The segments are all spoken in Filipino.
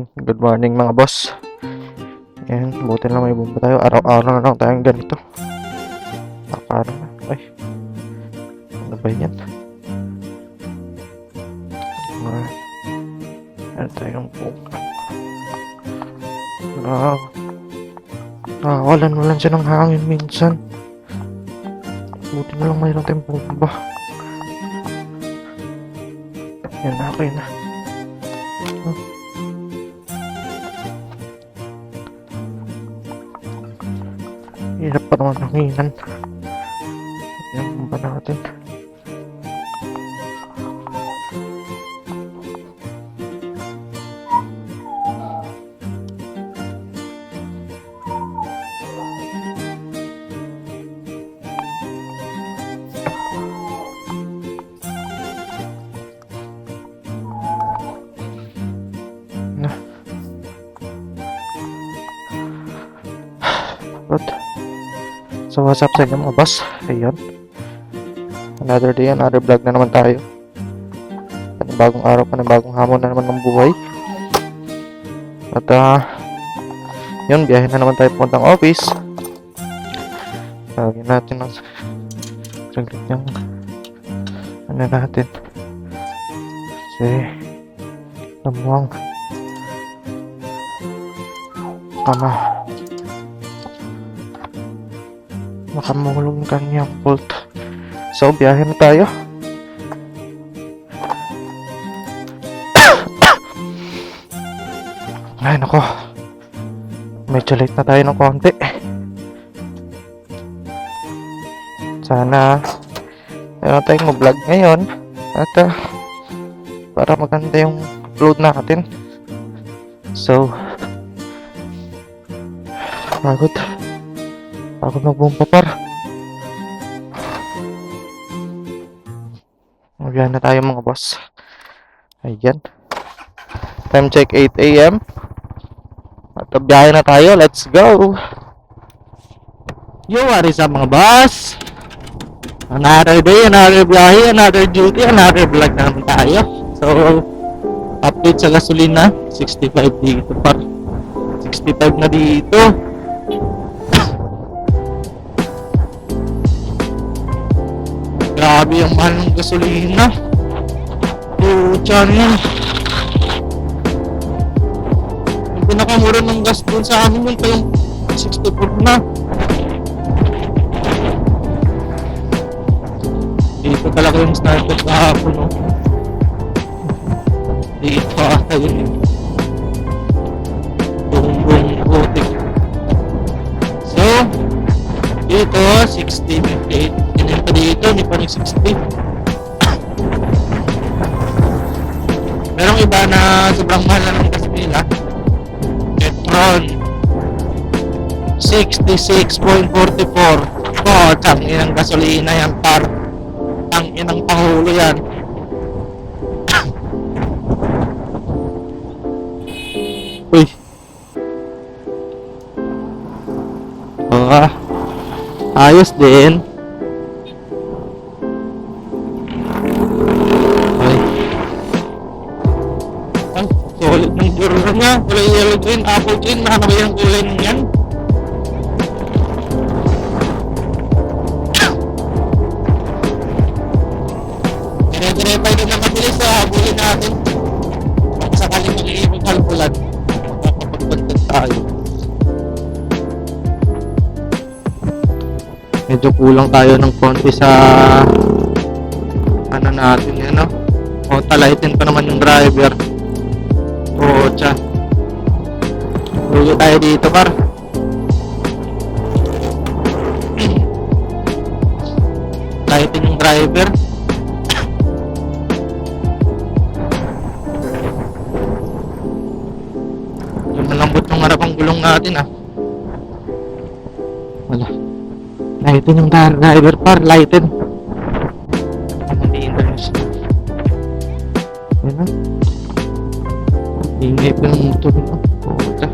Good morning mga boss. Ayan, buti lang may bumba tayo. Araw-araw na lang tayong ganito. Nakakaano na. Ay, ano ba yan? Ano tayong buka? Walan siya ng hangin minsan. Buti na lang mayroon tayong bumba. Yan, okay na. Hirap pa naman hanginan. Yan ba natin? So what's up sa inyo mga boss? Ayun, another day, another vlog na naman tayo. Panibagong araw, panibagong hamon na naman ng buhay. At yun, biyahe na naman tayo puntang office. Lagyan natin ng saglit yung ano natin, kasi namuang makamulog ng kanyang bolt. So biyahe na tayo. Ay nako, medyo late na tayo ng konti. Sana meron tayong mag-vlog ngayon at para maganda yung upload natin. So pagod magbumpa par. Magyan na tayo mga boss. Ayan, time check 8 AM at biyahe na tayo. Let's go. Yo, what is up mga boss? Another day, another biyahe, another duty, another vlog na naman tayo. So update sa gasolina, 65 dito par, 65 na dito. Grabe ang mahal ng gasolina. Pucha yan. Yung pinakamura ng gas doon sa amin yun pa yung 64 na. Dito talaga yung starter kahapon, no? Dito ata yun eh. Buong putik. So dito 60, 58. Ganyan pa dito, hindi pa rin 60. Merong iba na sobrang mahal na ng gas nila. Petron 66.44. Tangin ang gasolina yan par. Tangin ang pangulo yan. Uy. Ayos din. Solid ng burger niya. Kulay yellow green, apple green. Mahaba yung kulay ng yan. Dire-dire pa ito na mabilis sa habulin natin. Kung sakaling mag-iibig kalkulan, makapagpuntan tayo. Medyo kulang tayo ng konti sa ano natin yan, no? O talaitin pa naman yung driver. Pucha, hulo tayo dito par. Talaitin yung driver. Yung malambot yung harapang gulong natin wala. Lighten yung driver par, lighten. Yan na. Ingay pa ng motor mo. Puta.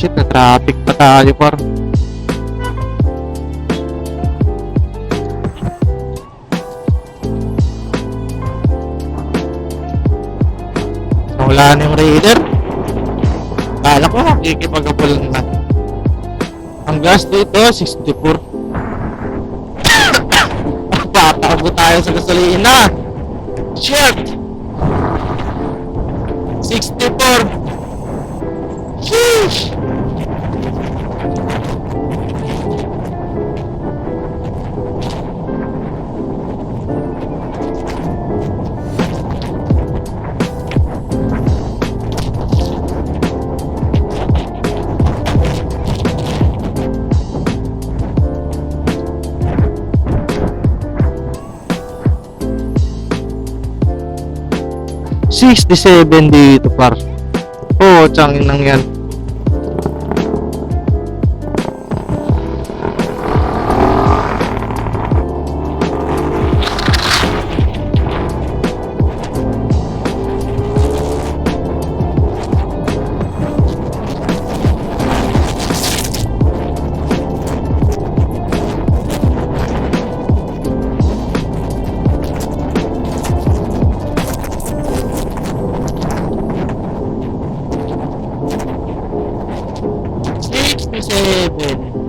shit, na traffic pa tayo par. Wala na yung raider. Kala ko makikipag-apulan na. Ang gas dito 64. Patakbo tayo sa gasolina. Shit! 64. Sheesh! $67 dito par. Oo, tsangin lang yan. $67.